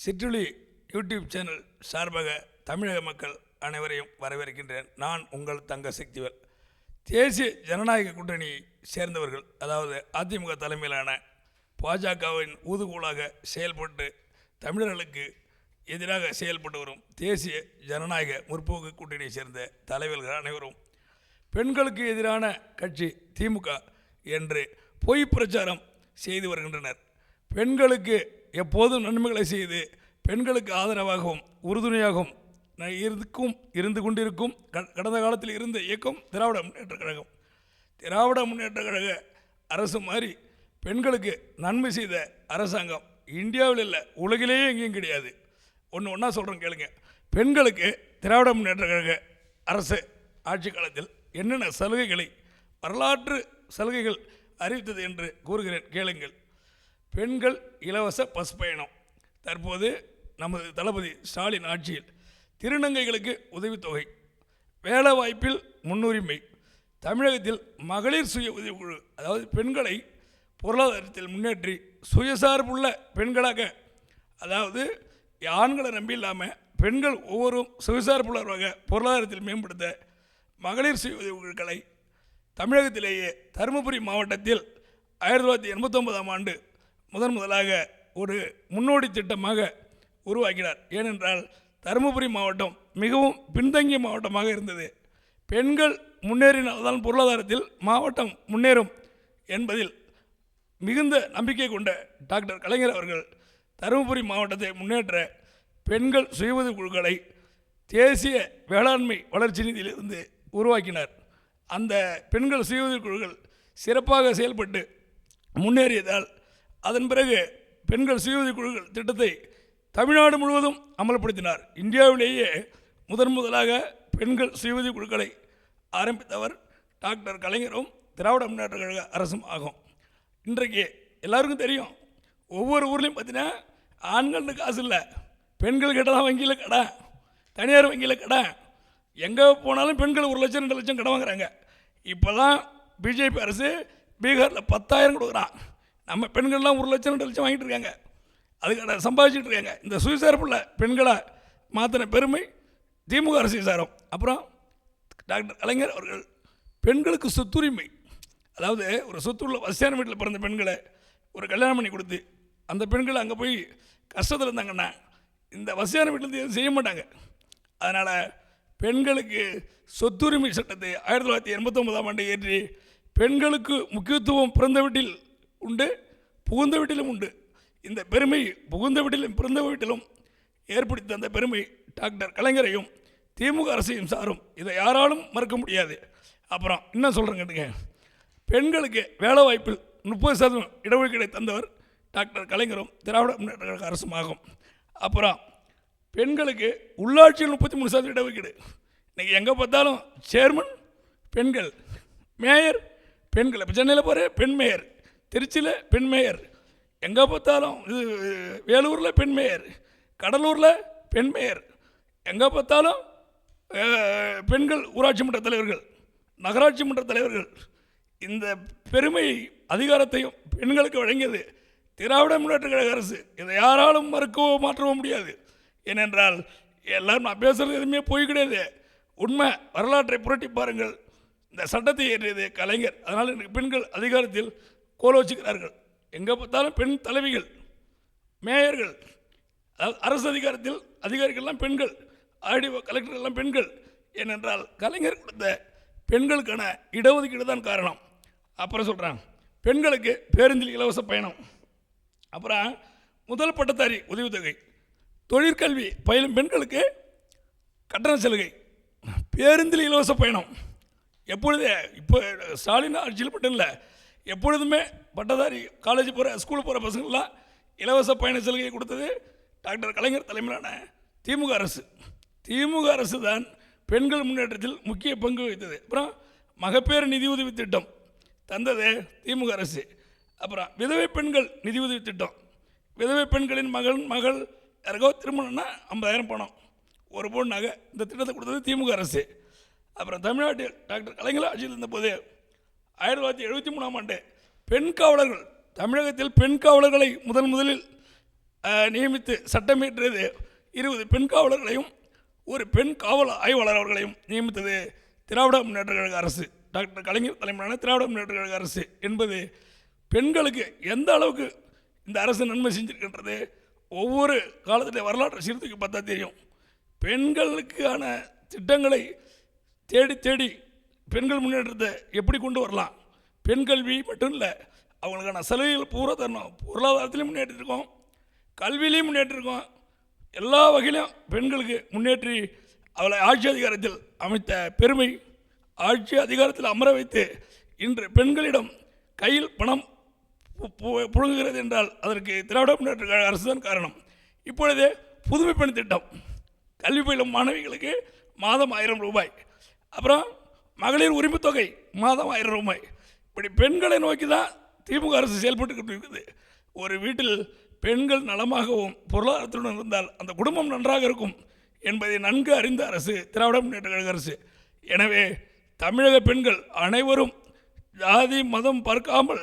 சிற்றுளி YouTube channel சார்பாக தமிழக மக்கள் அனைவரையும் வரவேற்கின்றேன். நான் உங்கள் தங்க சக்திவேல். தேசிய ஜனநாயக கூட்டணியை சேர்ந்தவர்கள், அதாவது அதிமுக தலைமையிலான பாஜகவின் ஊதுகோலாக செயல்பட்டு தமிழர்களுக்கு எதிராக செயல்பட்டு வரும் தேசிய ஜனநாயக முற்போக்கு கூட்டணியை சேர்ந்த தலைவர்கள் அனைவரும் பெண்களுக்கு எதிரான கட்சி திமுக என்று பொய் பிரச்சாரம் செய்து வருகின்றனர். பெண்களுக்கு எப்போதும் நன்மைகளை செய்து பெண்களுக்கு ஆதரவாகவும் உறுதுணையாகவும் இருந்து கொண்டிருக்கும் கடந்த காலத்தில் இருந்த இயக்கம் திராவிட முன்னேற்ற கழகம். திராவிட முன்னேற்ற கழக அரசு மாதிரி பெண்களுக்கு நன்மை செய்த அரசாங்கம் இந்தியாவில் இல்லை, உலகிலேயே எங்கேயும் கிடையாது. ஒன்றா சொல்கிறேன் கேளுங்க. பெண்களுக்கு திராவிட முன்னேற்ற கழக அரசு ஆட்சி காலத்தில் என்னென்ன சலுகைகளை, வரலாற்று சலுகைகள் அறிவித்தது என்று கூறுகிறேன் கேளுங்கள். பெண்கள் இலவச பஸ் பயணம். தற்போது நமது தளபதி ஸ்டாலின் ஆட்சியில் திருநங்கைகளுக்கு உதவித்தொகை, வேலைவாய்ப்பில் முன்னுரிமை, தமிழகத்தில் மகளிர் சுய உதவிக்குழு, அதாவது பெண்களை பொருளாதாரத்தில் முன்னேற்றி சுயசார்புள்ள பெண்களாக, அதாவது ஆண்களை நம்பி இல்லாமல் பெண்கள் ஒவ்வொரு சுயசார்புள்ளவராக பொருளாதாரத்தில் மேம்படுத்த மகளிர் சுய உதவிக்குழுக்களை தமிழகத்திலேயே தருமபுரி மாவட்டத்தில் 1989ஆம் ஆண்டு முதலாக ஒரு முன்னோடி திட்டமாக உருவாக்கினார். ஏனென்றால் தருமபுரி மாவட்டம் மிகவும் பின்தங்கிய மாவட்டமாக இருந்தது. பெண்கள் முன்னேறினால்தான் பொருளாதாரத்தில் மாவட்டம் முன்னேறும் என்பதில் மிகுந்த நம்பிக்கை கொண்ட டாக்டர் கலைஞர் அவர்கள் தருமபுரி மாவட்டத்தை முன்னேற்ற பெண்கள் சுய உதவி குழுக்களை தேசிய வேளாண்மை வளர்ச்சி நிதியிலிருந்து உருவாக்கினார். அந்த பெண்கள் சுய உதவி குழுக்கள் சிறப்பாக செயல்பட்டு முன்னேறியதால் அதன் பிறகு பெண்கள் சுய உதவி குழுக்கள் திட்டத்தை தமிழ்நாடு முழுவதும் அமல்படுத்தினார். இந்தியாவிலேயே முதலாக பெண்கள் சுய உதவி குழுக்களை ஆரம்பித்தவர் டாக்டர் கலைஞரும் திராவிட முன்னேற்ற கழக அரசும் ஆகும். இன்றைக்கு எல்லாருக்கும் தெரியும், ஒவ்வொரு ஊர்லேயும் பார்த்தீங்கன்னா ஆண்களுக்கு காசு இல்லை, பெண்கள் கிட்ட தான் வங்கியில் கடை, தனியார் வங்கியில் கடை, எங்கே போனாலும் பெண்கள் 1 லட்சம் 2 லட்சம் கடை வாங்குறாங்க. இப்போ தான் பிஜேபி அரசு பீகாரில் 10,000 கொடுக்குறான். நம்ம பெண்கள்லாம் 1 லட்சம் 2 லட்சம் வாங்கிட்டு இருக்காங்க, அதுக்கான சம்பாதிச்சுட்டு இருக்காங்க. இந்த சுயசார்புள்ள பெண்களை மாற்றின பெருமை திமுக அரசு சாரும். அப்புறம் டாக்டர் கலைஞர் அவர்கள் பெண்களுக்கு சொத்துரிமை, அதாவது ஒரு சொத்துள்ள வசதியான வீட்டில் பிறந்த பெண்களை ஒரு கல்யாணம் பண்ணி கொடுத்து அந்த பெண்களை அங்கே போய் கஷ்டத்தில் இருந்தாங்கன்னா இந்த வசதியான வீட்டில் எதுவும் செய்ய மாட்டாங்க. அதனால் பெண்களுக்கு சொத்துரிமை சட்டத்தை 1989ஆம் ஆண்டு ஏற்றி பெண்களுக்கு முக்கியத்துவம் பிறந்த வீட்டில் உண்டு, புகுந்த வீட்டிலும் உண்டு. இந்த பெருமை புகுந்த வீட்டிலும் பிறந்த வீட்டிலும் ஏற்படுத்தி அந்த பெருமை டாக்டர் கலைஞரையும் திமுக அரசையும் சாரும். இதை யாராலும் மறுக்க முடியாது. அப்புறம் என்ன சொல்கிறேங்க, பெண்களுக்கு வேலை வாய்ப்பில் 30% இடஒதுக்கீடை தந்தவர் டாக்டர் கலைஞரும் திராவிட முன்னேற்ற கழக அரசும் ஆகும். அப்புறம் பெண்களுக்கு உள்ளாட்சியில் 33% இடஒதுக்கீடு. இன்றைக்கி எங்கே பார்த்தாலும் சேர்மன் பெண்கள், மேயர் பெண்கள். இப்போ சென்னையில் போகிற பெண் மேயர், திருச்சியில் பெண் மேயர், எங்கே பார்த்தாலும் இது வேலூரில் பெண் மேயர், கடலூரில் பெண் மேயர், எங்கே பார்த்தாலும் பெண்கள் ஊராட்சி மன்ற தலைவர்கள், நகராட்சி மன்ற தலைவர்கள். இந்த பெருமை அதிகாரத்தையும் பெண்களுக்கு வழங்கியது திராவிட முன்னேற்ற கழக அரசு. இதை யாராலும் மறுக்கவோ மாற்றவோ முடியாது. ஏனென்றால் எல்லாரும் நான் பேசுகிறது எதுவுமே போய் கிடையாது, உண்மை. வரலாற்றை புரட்டி பாருங்கள். இந்த சட்டத்தை ஏற்றியது கலைஞர். அதனால் இன்றைக்கு பெண்கள் அதிகாரத்தில் கோல வச்சுக்கிறார்கள். எங்கே பார்த்தாலும் பெண் தலைவிகள், மேயர்கள், அதாவது அரசு அதிகாரத்தில் அதிகாரிகள்லாம் பெண்கள், ஆர்டிஓ கலெக்டர் எல்லாம் பெண்கள். ஏனென்றால் கலைஞர் கொடுத்த பெண்களுக்கான இடஒதுக்கீடு தான் காரணம். அப்புறம் சொல்கிறேன், பெண்களுக்கு பேருந்தில் இலவச பயணம், அப்புறம் முதல் பட்டதாரி உதவித்தொகை, தொழிற்கல்வி பயிலும் பெண்களுக்கு கட்டண சலுகை, பேருந்தில் இலவச பயணம். எப்பொழுது இப்போ ஸ்டாலின் ஆட்சியில் மட்டும் இல்லை, எப்பொழுதுமே பட்டதாரி காலேஜ் போகிற ஸ்கூல் போகிற பசங்களாம் இலவச பயண சலுகை கொடுத்தது டாக்டர் கலைஞர் தலைமையிலான திமுக அரசு. திமுக அரசு தான் பெண்கள் முன்னேற்றத்தில் முக்கிய பங்கு வகித்தது. அப்புறம் மகப்பேறு நிதியுதவி திட்டம் தந்தது திமுக அரசு. அப்புறம் விதவை பெண்கள் நிதியுதவி திட்டம், விதவை பெண்களின் மகள் யாருக்கோ திருமணம்னா 50,000 பணம், ஒரு பொண்ணாக இந்த திட்டத்தை கொடுத்தது திமுக அரசு. அப்புறம் தமிழ்நாட்டில் டாக்டர் கலைஞர் ஆட்சியில் இருந்தபோது 1973ஆம் ஆண்டு பெண் காவலர்கள், தமிழகத்தில் பெண் காவலர்களை முதலில் நியமித்து சட்டமிட்டது 20 பெண் காவலர்களையும் ஒரு பெண் காவல் ஆய்வாளர் அவர்களையும் நியமித்தது திராவிட முன்னேற்ற கழக அரசு. டாக்டர் கலைஞர் தலைமையிலான திராவிட முன்னேற்ற கழக அரசு என்பது பெண்களுக்கு எந்த அளவுக்கு இந்த அரசு நன்மை செஞ்சிருக்கின்றது. ஒவ்வொரு காலத்தில் வரலாற்று சீர்தூக்கி பார்த்தா தெரியும். பெண்களுக்கான திட்டங்களை தேடி தேடி பெண்கள் முன்னேற்றத்தை எப்படி கொண்டு வரலாம். பெண் கல்வி மட்டும் இல்லை, அவங்களுக்கான சலுகைகள் பூரா தரணும். பொருளாதாரத்திலையும் முன்னேற்றிருக்கோம், கல்வியிலையும் முன்னேற்றிருக்கோம். எல்லா வகையிலும் பெண்களுக்கு முன்னேற்றி அவளை ஆட்சி அதிகாரத்தில் அமைத்த பெருமை, ஆட்சி அதிகாரத்தில் அமர வைத்து இன்று பெண்களிடம் கையில் பணம் புழங்குகிறது என்றால் அதற்கு திராவிட முன்னேற்ற கழக அரசு தான் காரணம். இப்பொழுது புதுமை பெண் திட்டம், கல்வி பயிலும் மாணவிகளுக்கு மாதம் 1000 ரூபாய், அப்புறம் மகளிர் உரிமை தொகை மாதம் 1000 ரூபாய். இப்படி பெண்களை நோக்கி தான் திமுக அரசு செயல்பட்டு கொண்டிருக்கிறது. ஒரு வீட்டில் பெண்கள் நலமாகவும் பொருளாதாரத்துடன் இருந்தால் அந்த குடும்பம் நன்றாக இருக்கும் என்பதை நன்கு அறிந்த அரசு திராவிட முன்னேற்ற கழக அரசு. எனவே தமிழக பெண்கள் அனைவரும் ஜாதி மதம் பார்க்காமல்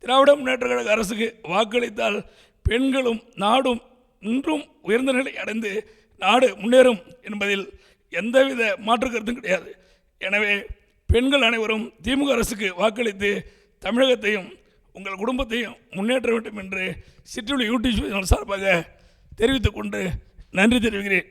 திராவிட முன்னேற்ற கழக அரசுக்கு வாக்களித்தால் பெண்களும் நாடும் இன்றும் உயர்ந்த நிலை அடைந்து நாடு முன்னேறும் என்பதில் எந்தவித மாற்று கருத்தும் கிடையாது. எனவே பெண்கள் அனைவரும் திமுக அரசுக்கு வாக்களித்து தமிழகத்தையும் உங்கள் குடும்பத்தையும் முன்னேற்ற வேண்டும் என்று சிற்றொலி யூடியூப் சேனல் சார்பாக தெரிவித்துக் கொண்டு நன்றி தெரிவிக்கிறேன்.